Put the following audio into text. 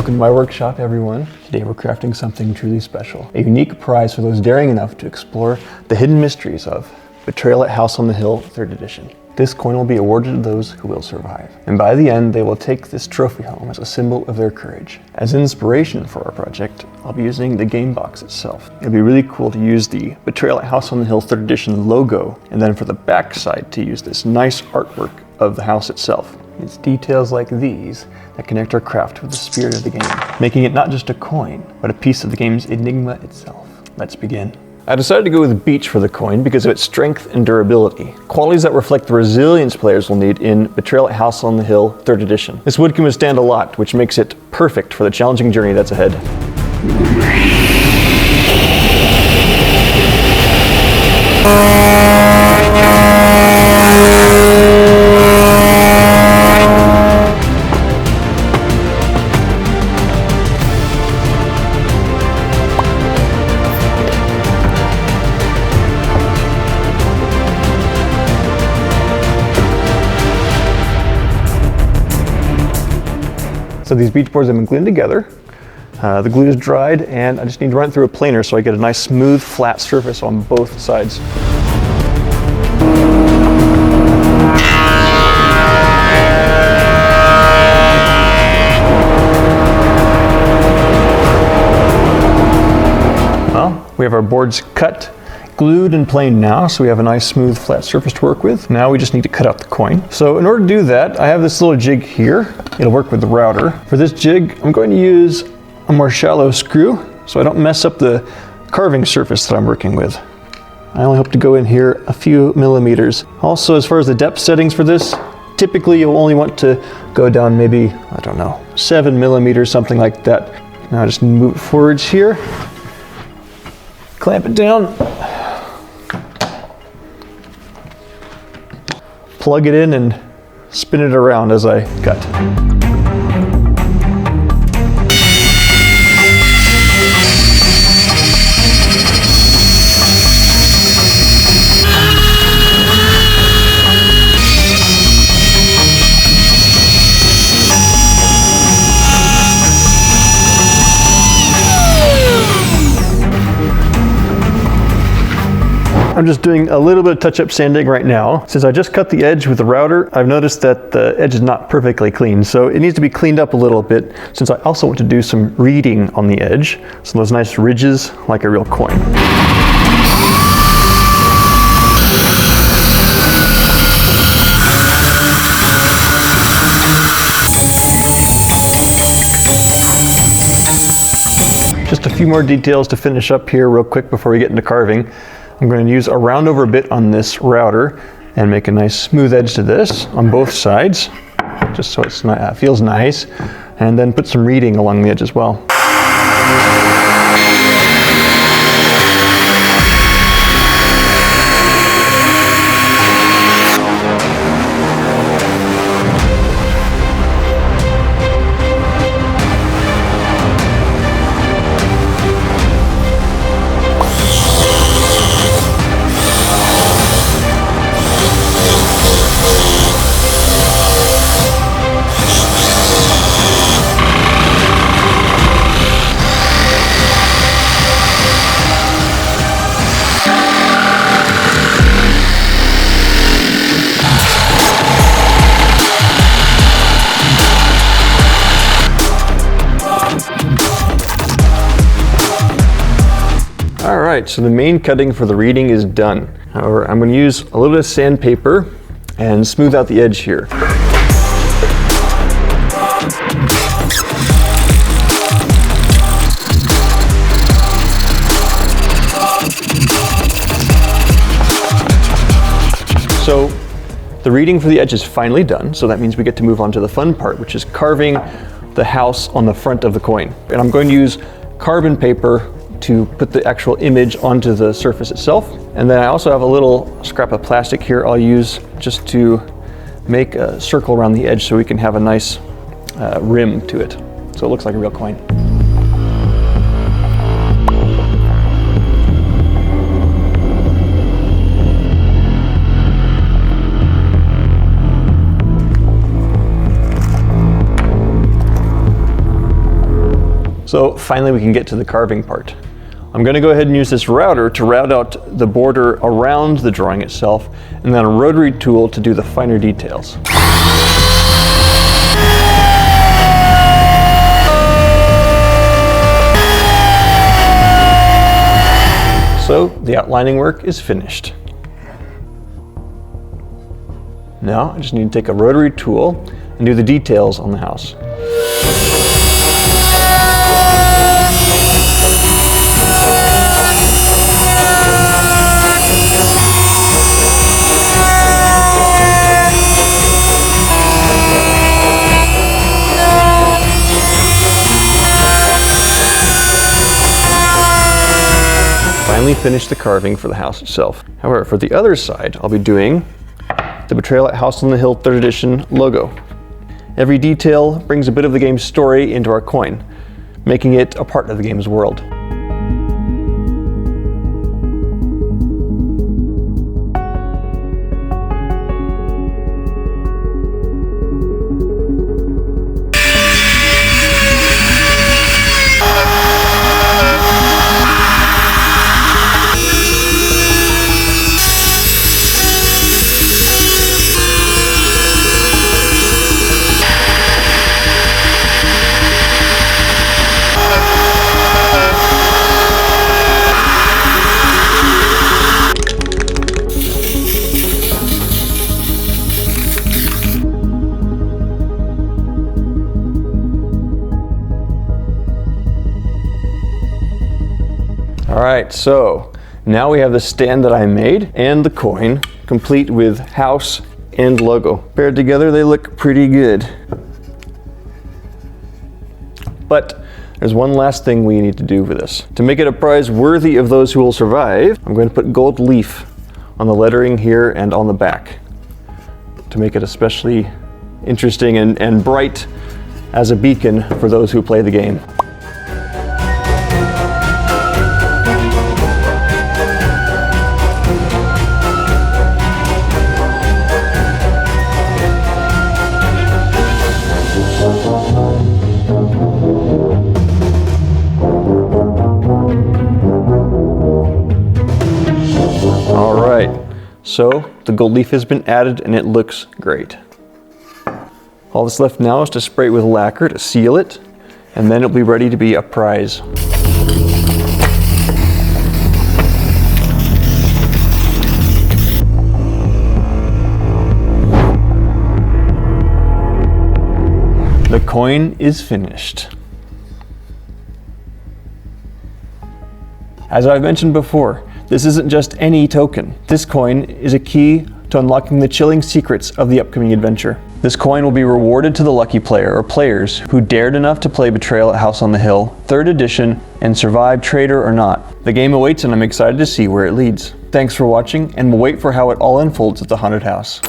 Welcome to my workshop, everyone. Today we're crafting something truly special. A unique prize for those daring enough to explore the hidden mysteries of Betrayal at House on the Hill 3rd edition. This coin will be awarded to those who will survive. And by the end, they will take this trophy home as a symbol of their courage. As inspiration for our project, I'll be using the game box itself. It'll be really cool to use the Betrayal at House on the Hill 3rd edition logo, and then for the back side to use this nice artwork of the house itself. It's details like these that connect our craft with the spirit of the game, making it not just a coin, but a piece of the game's enigma itself. Let's begin. I decided to go with beech for the coin because of its strength and durability, qualities that reflect the resilience players will need in Betrayal at House on the Hill 3rd edition. This wood can withstand a lot, which makes it perfect for the challenging journey that's ahead. So these beech boards have been glued together. The glue is dried, and I just need to run it through a planer so I get a nice smooth, flat surface on both sides. Well, we have our boards cut, glued and planed now, so we have a nice smooth flat surface to work with. Now we just need to cut out the coin. So in order to do that, I have this little jig here. It'll work with the router. For this jig, I'm going to use a more shallow screw so I don't mess up the carving surface that I'm working with. I only hope to go in here a few millimeters. Also, as far as the depth settings for this, typically you'll only want to go down maybe, I don't know, 7 millimeters, something like that. Now I just move it forwards here, clamp it down, plug it in and spin it around as I cut. I'm just doing a little bit of touch-up sanding right now. Since I just cut the edge with the router, I've noticed that the edge is not perfectly clean, so it needs to be cleaned up a little bit, since I also want to do some reading on the edge, so those nice ridges like a real coin. Just a few more details to finish up here real quick before we get into carving. I'm going to use a round over bit on this router and make a nice smooth edge to this on both sides, just so it feels nice, and then put some reading along the edge as well. Alright, so the main cutting for the reading is done. However, I'm going to use a little bit of sandpaper and smooth out the edge here. So the reading for the edge is finally done, so that means we get to move on to the fun part, which is carving the house on the front of the coin. And I'm going to use carbon paper to put the actual image onto the surface itself. And then I also have a little scrap of plastic here I'll use just to make a circle around the edge so we can have a nice rim to it, so it looks like a real coin. So finally we can get to the carving part. I'm going to go ahead and use this router to route out the border around the drawing itself, and then a rotary tool to do the finer details. So the outlining work is finished. Now I just need to take a rotary tool and do the details on the house. Finally finished the carving for the house itself. However, for the other side, I'll be doing the Betrayal at House on the Hill 3rd edition logo. Every detail brings a bit of the game's story into our coin, making it a part of the game's world. Alright, so now we have the stand that I made and the coin, complete with house and logo. Paired together, they look pretty good. But there's one last thing we need to do for this. To make it a prize worthy of those who will survive, I'm going to put gold leaf on the lettering here and on the back to make it especially interesting and bright as a beacon for those who play the game. So the gold leaf has been added and it looks great. All that's left now is to spray it with lacquer to seal it, and then it'll be ready to be a prize. The coin is finished. As I've mentioned before, this isn't just any token. This coin is a key to unlocking the chilling secrets of the upcoming adventure. This coin will be rewarded to the lucky player or players who dared enough to play Betrayal at House on the Hill, 3rd edition, and survive traitor or not. The game awaits and I'm excited to see where it leads. Thanks for watching, and we'll wait for how it all unfolds at the haunted house.